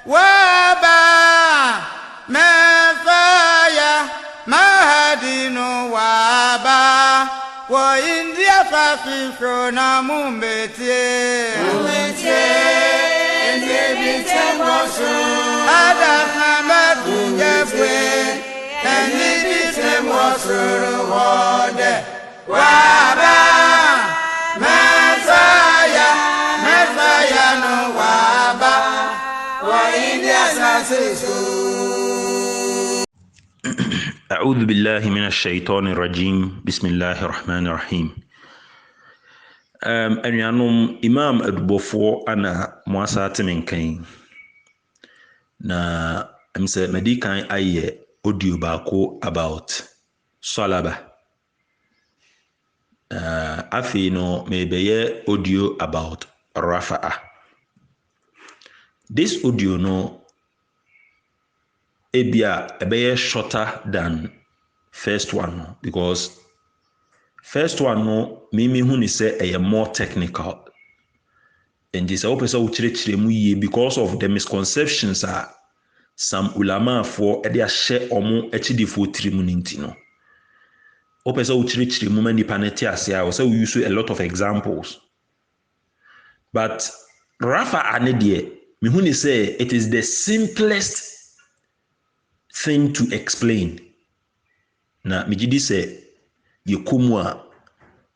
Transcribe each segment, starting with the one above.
waba mefaya mahadino waba wa India fasisho na mumbetie endebite mwasu adasamba tujefwe endebite mwasu wode waba mefaya no waba wa India fasisho. أعوذ بالله من الشيطان الرجيم بسم الله الرحمن الرحيم. أنيانم إمام أدبوفو أنا مواسات من كين na أمس مديكان أي audio باكو about صلابة. أفينو ميبيه audio about Rafa'a. This audio no ebia shorter than first one because first one no mimi hu ni say more technical and this opesa uchirechire mu yie because of the misconceptions are some ulama for e dey share omo echidifo trimu ninti no opesa uchirechire mu mani paneti ase a so we use a lot of examples but Rafa anedie me hu ni say it is the simplest thing to explain. Na mijidi se yekomu a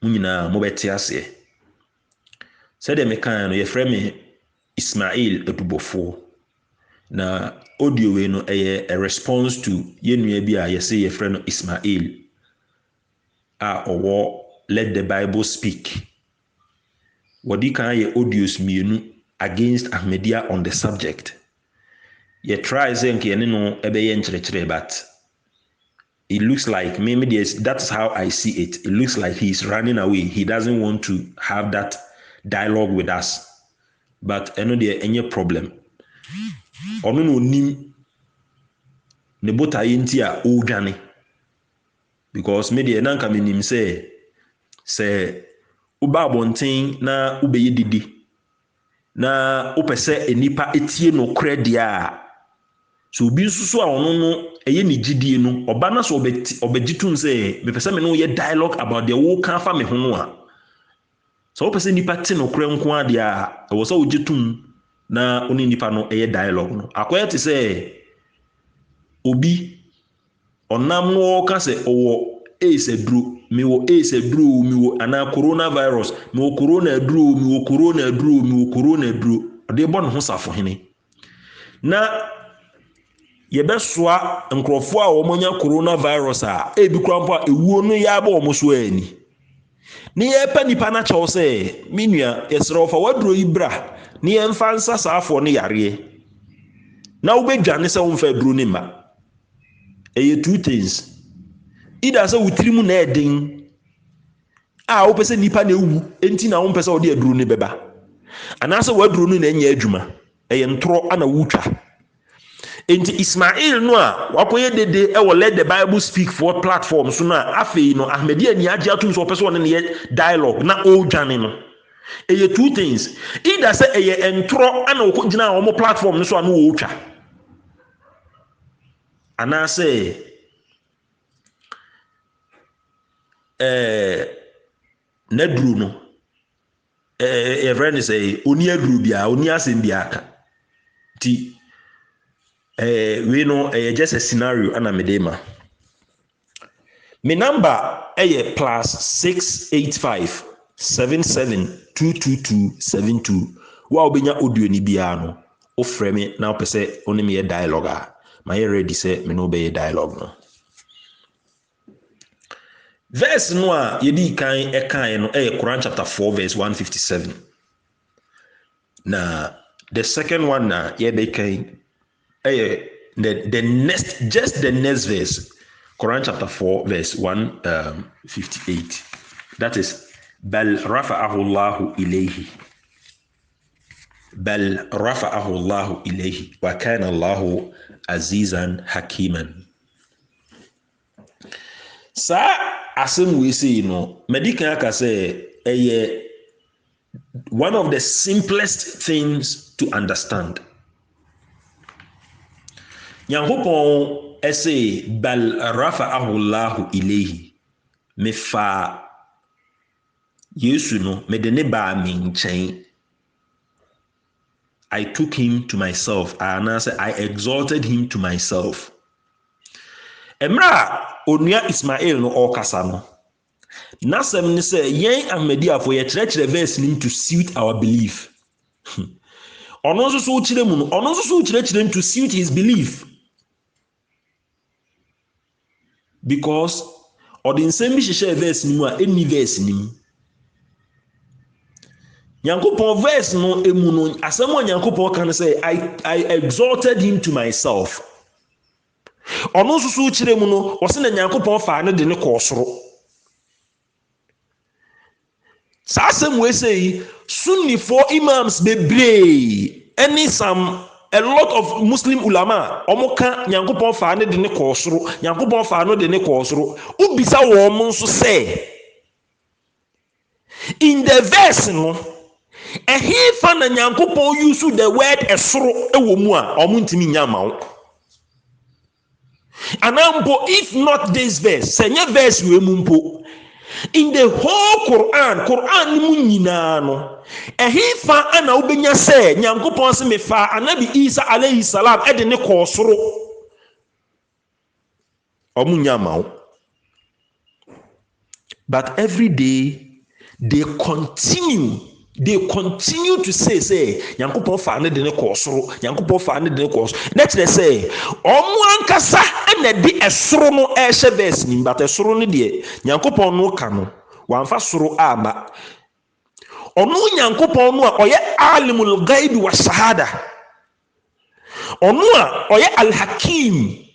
munyina mobeti ase. Se de mekan no ye frame Ismail Edubofo. Na audio we no a response to yenua bi a yese ye frame no Ismail a owo let the Bible speak. Wodi kan ye audios mienu against Ahmadiyya on the subject. You try saying no but it looks like maybe that's how I see it. It looks like he's running away. He doesn't want to have that dialogue with us. But I know there any problem. Ono no nim ne bota yenti a odwane. Because maybe nanka menim say uba bonten na ubeye didi. Na upese enipa etie no kredi a so bi nsusu a ono no eye ni gidie no oba na so obegitum say me pese me no ye dialogue about the wo kan fa me ho no a so pese nipa te no kre nko ade a e wo so ogitum na oni nipa no eye dialogue no akoya te say obi onam no ka say owo esedru mi wo esedru mi wo ana coronavirus mi wo corona dru mi wo corona dru mi wo corona dru ode bon ho safo hene na yebeswa nkrofo a omonya coronavirus a ebi krampo a ewuo no ya ba omoso ani ni ye pa nipa na chew say minua yesro fa wadro ibra ni ye mfa nsa saafo no yare na wo bedwane se wo mfa dro ni ma eye two things either say wutirimu na edin a wo pese nipa na ewu enti na wo pese wo de adro ni beba anase wadro no na enya adwuma eye ntro ana wutwa enti Ismail no a wakoye dede e wo let the Bible speak for platform so na afei no Ahmadiyya ni age atum so person ne dialogue na o dwane no eye two things either say eye entro ana wo gina wo platform no so ana wo twa ana say na duru no e friend say oni aduru bia oni asem bia ka ti we know just a scenario ana medema me number +685 77222272 wa obenya audio ni bia no o frame na opese oni me dialogue a ma ye ready say me no be dialogue no verse no a yedi kan no Quran chapter 4 verse 157 na the second one na ye be kan the next verse Quran chapter 4 verse 158 that is bal rafa'ahu Allah ilayhi wa kana Allah azizan hakiman. Sa asem we say medical aka say one of the simplest things to understand. nyankopɔn ɛsɛ bal rafa'ahu Allahu ilayhi mefa Yesu no mede ne baa me nkyɛn. I took him to myself. I exalted him to myself. Emra onua Ismail no ɔkasa no. Nasem ne sɛ yɛn Ahmadiafo yɛkyerɛkyerɛ verse nim to suit our belief. Ɔno nso so kyerɛ mu no, ɔno nso so kyerɛkyerɛ to suit his belief. Because ɔde nsɛm bi hyehyɛ verse nim a ɛnni verse nim. Nyankopɔn verse no emu no asɛm a Nyankopɔn kan sɛ I exalted him to myself. Ɔno nso so kyerɛ mu no wɔse na Nyankopɔn faa ne de ne kɔɔ soro. Saa asɛm wei sɛ yi Sunnifoɔ imams bebree ɛne a lot of Muslim ulama ɔmo ka Nyankopɔn faa ne de ne kɔɔ soro. Nyankopɔn faa no de ne kɔɔ soro. Ubisa wɔn nso sɛ in the verse no ɛhefa na Nyankopɔn use the word ɛsoro ɛwɔ mu a ɔmo ntimi nya ma wo. Anampo if not this verse sɛ nye verse wei mu mpo in the whole Quran mu nyinaa no ɛhefa ana wobɛnya sɛ Nyankopɔn se mefa Anabi Isa alayhi salam ɛde ne kɔɔ soro ɔmo nya ma wo. But every day they continue to say Nyankopɔn fa ne de ne kɔɔ soro Nyankopɔn fa ne de ne kɔɔ soro. Na kyerɛ sɛ ɔmo ankasa ɛna de ɛsoro no ɛhyɛ verse nim, but ɛsoro no deɛ Nyankopɔn no ka no wamfa soro aba. Ɔno Nyankopɔn no a ɔyɛ alimul ghaibi wa shahada, ɔno a ɔyɛ al-hakim,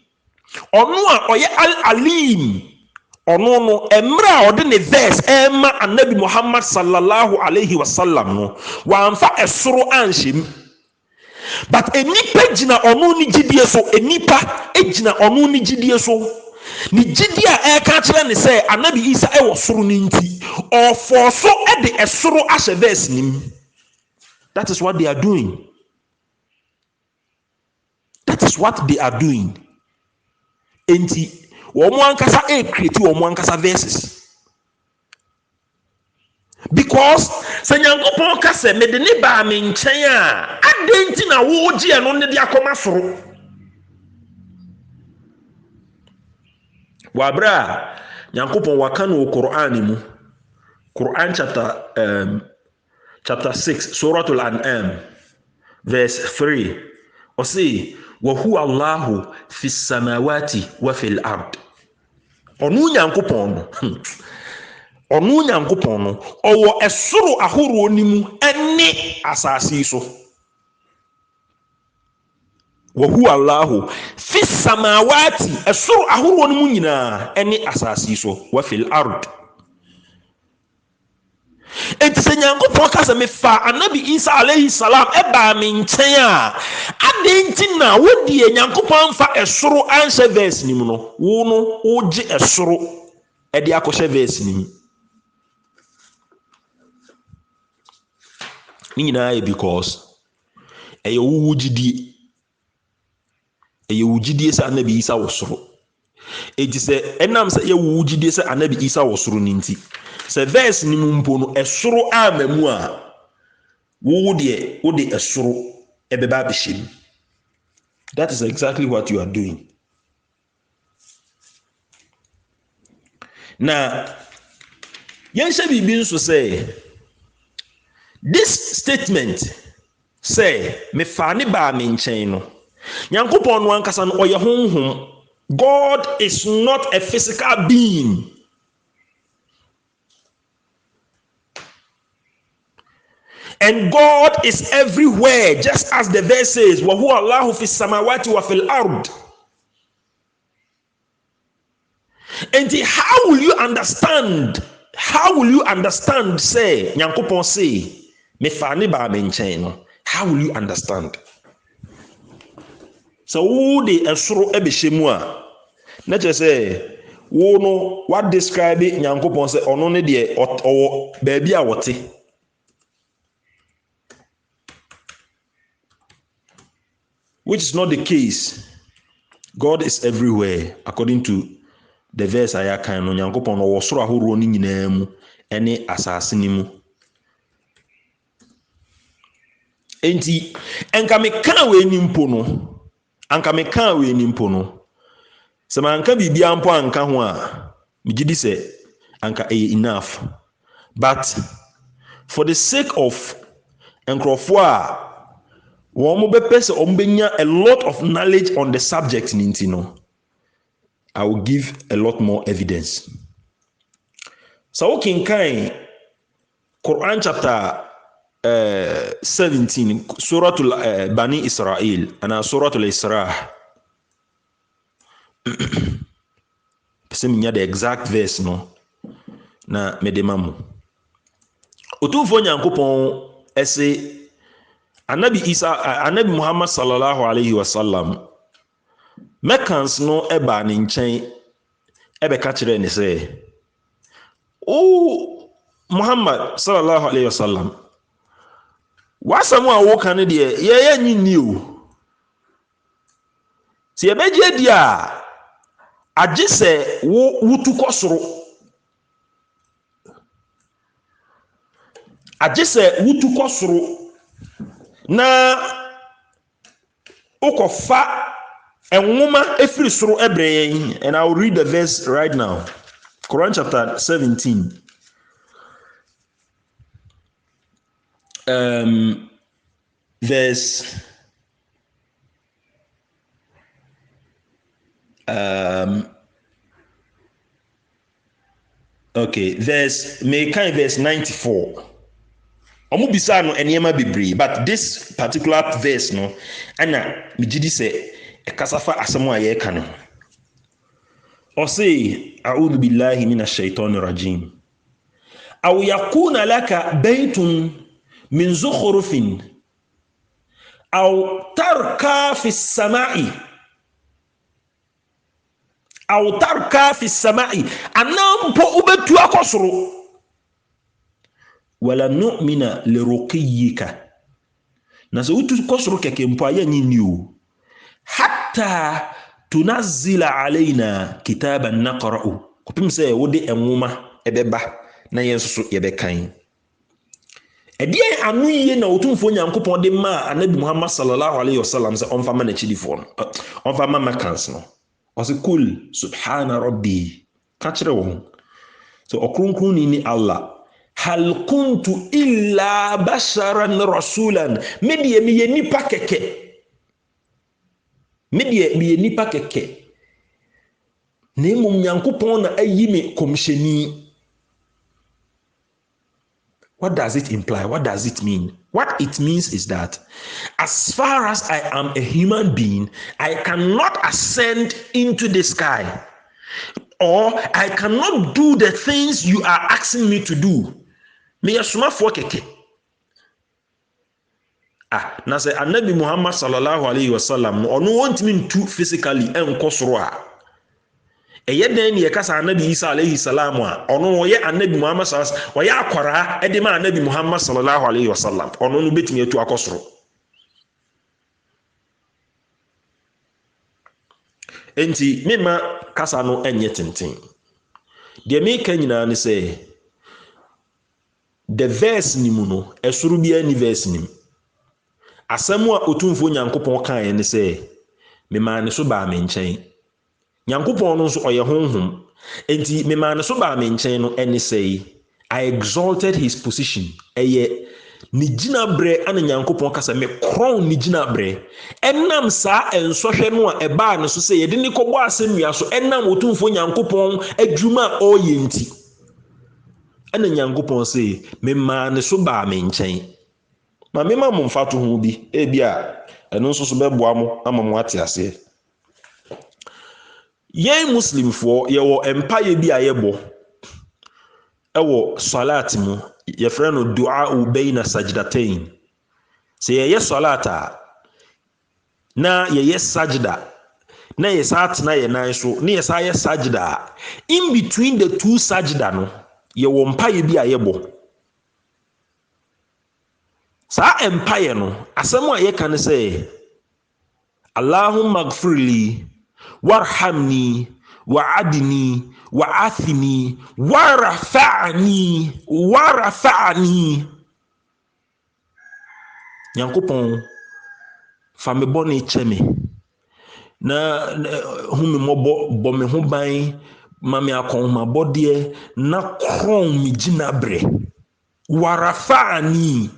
ɔno a ɔyɛ al-alim, ɔno no emra a ɔde ne verse ɛma Anabi Muhammad sallallahu alaihi wasallam no wamfa ɛsoro anhyem. But enipa gyina ɔno ne gyidie so, enipa gyina ɔno ne gyidie so. Ne gyidie a ɛka kyerɛ ne sɛ Anabi Isa ɛwɔ soro ne nti ɔfɔ so ɛde ɛsoro ahyɛ verse nim. That is what they are doing. That is what they are doing. Enti wɔn ankasa create wɔn ankasa verses. Because sɛ Nyankopɔn ka sɛ mede ne baa me nkyɛn a adɛn nti na wogye ɛno ne de akɔma soro. Wabra a Nyankopɔn waka no wɔ Quran mu. Quran chapter 6 Suratul An'am verse 3 ɔse wa huwa Allahu fi samawati wa fil ard. Ɔno Nyankopɔn no ɔno Nyankopɔn no ɔwɔ ɛsoro ahoroɔ ni mu ɛne asase so. Wa huwa Allahu fi samawati ɛsoro ahoroɔ ni mu nyinaa ɛne asase so wa fil ard. Enti sɛ Nyankopɔn ka sɛ mefa Anabi Isa alayhi salam ɛbaa me nkyɛn a adɛn nti na wodie Nyankopɔn fa ɛsoro anhyɛ verse nim no wo no wogye ɛsoro ɛde akɔhyɛ verse nim. Ne nyinaa yɛ because ɛyɛ wo gyidie. Ɛyɛ wo gyidie sɛ Anabi Isa wɔ soro. Enti sɛ ɛnam sɛ ɛyɛ wo gyidie sɛ Anabi Isa wɔ soro ne nti sɛ verse ni mu mpo no ɛsoro ama mu a wo deɛ wo de ɛsoro ɛbɛba abɛhyɛ mu. That is exactly what you are doing. Na yɛnhyɛ biribi nso sɛ this statement sɛ mefa ne baa me nkyɛn no Nyankopɔn no ankasa no ɔyɛ honhom. God is not a physical being. And God is everywhere, just as the verse says, wa huwa Allahu fi samawati wa fil ard. And how will you understand? How will you understand? Say, Nyankopɔn say, me fa ne ba me nkyɛn no. How will you understand? So wo de ɛsoro ɛbɛhyɛ mu a, na kyerɛ sɛ wo no what describe Nyankopɔn sɛ ɔno ne deɛ ɔwɔ baabi a wɔte. Which is not the case. God is everywhere according to the verse I kan no Nyankopɔn no wɔ soro ahorow ni nyinaa mu ɛne asase ni mu. Enti enka me kan we ni mpo no sɛ manka bibia mpo anka ho a megidi sɛ anka enough, but for the sake of nkrɔfo a wɔn mo bɛpɛ sɛ wɔn bɛnya a lot of knowledge on the subject ni nti no I will give a lot more evidence. So we can Quran chapter 17, Surah Bani Israel and Surah Al-Isra. Pese the exact verse no na medemamu. Otufo Nyankopɔn ese Anabi Muhammad sallallahu alaihi wasallam Meccans no eba ne nkyɛn ɛbɛka kyerɛ ne sɛ o Muhammad sallallahu alaihi wasallam wasɛm a woka ne deɛ yɛyɛ nyinni o sɛ yɛbɛgye di a agye sɛ wotu kɔ soro na ukɔfa enwoma efiri soro ebrɛyɛn. And I will read the verse right now. Quran chapter 17 verse verse 94. Omo bisa no enema bebree, but this particular verse no ana megidi sɛ kasafa asɛm a yɛka no. Ɔse a'udhu billahi minash shaitanir rajim. Aw yakuna laka baytun min zukhrufin aw tarka fi as-sama'i anampo ubetu akosoro wala nu'mina liruqiyika. Na sɛ wotu kosoro kɛkɛ mpo ayɛ nyinni o hatta tunazzila alaina kitaban naqra'u. Kopim sɛ wode enwoma ɛbɛba na yɛn so yɛbɛkan. Ɛdeɛ anu yie na otumfo Nyankopɔn de ma Anabi Muhammad sallallahu alaihi wasallam sɛ ɔmfa ma n'akyidifo no ɔmfa ma Meccans no. Ɔse kul subhana rabbi ka kyerɛ wɔn so ɔkronkronni ni Allah. Hal kuntu illa basharan rasulan. Medie mi yɛ nipa kɛkɛ. Na mmom Nyankopɔn na ayi me komhyɛni. What does it imply? What does it mean? What it means is that as far as I am a human being, I cannot ascend into the sky, or I cannot do the things you are asking me to do. Me yasuma fo keke. Na sɛ Anabi Muhammad sallallahu alaihi wasallam no ɔno wɔntimi ntu physically ɛnkɔ soro a ɛyɛ den ne yɛka sɛ Anabi Isa alaihi salam a ɔno ɔyɛ Anabi Muhammad sallallahu alaihi wasallam ɔyɛ akwara ɛde ma Anabi Muhammad sallallahu alaihi wasallam ɔno no betimi atu akɔ soro. Enti mema kasa no ɛnyɛ tenten. Deɛ meka nyinaa ne sɛ the verse ni mu no ɛsoro bia ni verse ni mu. Asɛm a otumfo Nyankopɔn kae ne sɛ mema ne so ba me nkyɛn. Nyankopɔn no nso ɔyɛ honhom. Enti mema ne so ba me nkyɛn no ɛne sɛ I exalted his position. Ɛyɛ ni gyinaberɛ ana Nyankopɔn kasa me kron ni gyinaberɛ. Ɛnam saa ensɔhwɛ no a ɛbaa ne so sɛ yɛde ne kɔbɔ asɛnnua so ɛnam otumfo Nyankopɔn adwuma a ɔyɛ nti. Ɛna Nyankopɔn sɛ mema ne so ba me nkyɛn. Ma mema mo mfato ho bi ebia ɛno nso so bɛboa mo ama mo ate aseɛ. Yɛn Muslimfoɔ yɛwɔ empire bi a yɛbɔ ɛwɔ salat mu yɛfrɛ no du'a bayna sajdatain. Sɛ yɛyɛ salat a na yɛyɛ sajda na yɛ saa tena yɛ nan so na yɛ saa yɛ sajda in between the two sajda no yɛwɔ empire bi a yɛbɔ. Saa empire no asɛm a yɛka ne sɛ Allahumma gfirli warhamni wa'adni wa'athni warafa'ni Nyankopɔn fa me bɔne kyɛ me na hu me mmɔbɔ bɔ me ho ban ma me akɔnhomabɔdeɛ na krɔn me gyinaberɛ warafa'ni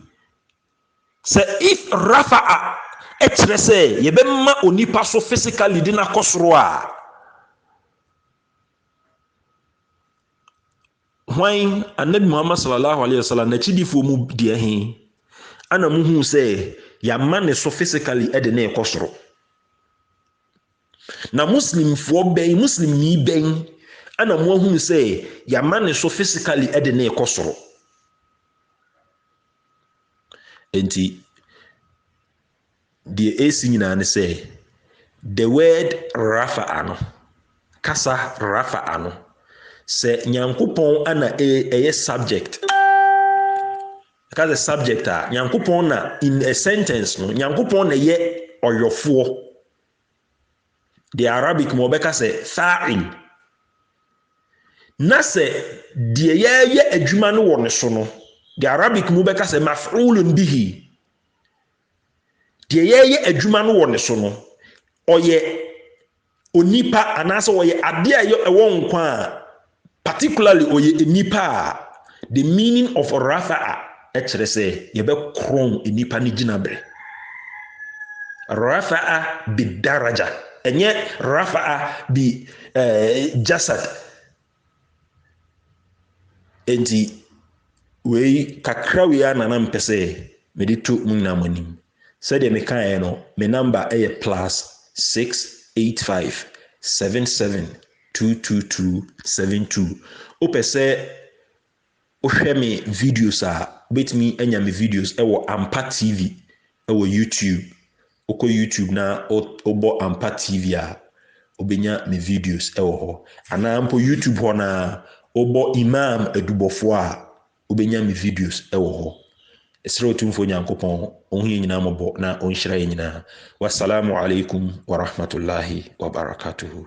sɛ if rafa'a ɛkyerɛ sɛ yɛbɛma onipa so physically di na kɔ soro a hwan Annabi Muhammad sallallahu alaihi wasallam n'akyidifoɔ mu deɛ he ana muhu sɛ yɛama ne so physically ɛde ne ɛkɔ soro na muslimni bɛn ana mo ahu sɛ yɛama ne so physically ɛde ne ɛkɔ soro enti deɛ ɛsi nyinaa ne sɛ the word rafa'a no kasa rafa'a no sɛ Nyankopɔn ana ɛyɛ subject kasa subject a Nyankopɔn na in a sentence no Nyankopɔn na ɛyɛ ɔyɔfoɔ the Arabic mo bɛka sɛ fa'il na sɛ deɛ yɛyɛ adwuma no wɔ ne so no the Arabic mo bɛka sɛ maf'ulun bihi deɛ yɛyɛ adwuma no wɔ ne so no ɔyɛ onipa anaasɛ ɔyɛ adeɛ a ɛwɔ nkwa a particularly ɔyɛ enipa a the meaning of rafa'a ɛkyerɛ sɛ yɛbɛkrɔn enipa no gyinaberɛ rafa'a bi daraja ɛnyɛ rafa'a bi jasad enti wei kakra wei anana mpɛ sɛ mede to mu nyinaa mo anim sɛdeɛ mekaeɛ no me number ɛyɛ +685 77 22272 wopɛ sɛ wohwɛ me videos a wobɛtumi anya me videos ɛwɔ Ampa TV ɛwɔ YouTube wokɔ YouTube na wobɔ Ampa TV a wobɛnya me videos ɛwɔ hɔ anaa mpo YouTube hɔ na wobɔ Imam Adubɔfoɔ a wobɛnya me videos ɛwɔ hɔ ɛsrɛ otumfo Nyankopɔn ɔhu yɛ nyinaa mmɔbɔ na ɔnhyira yɛ nyinaa wassalamu alaikum wa rahmatullahi wa barakatuhu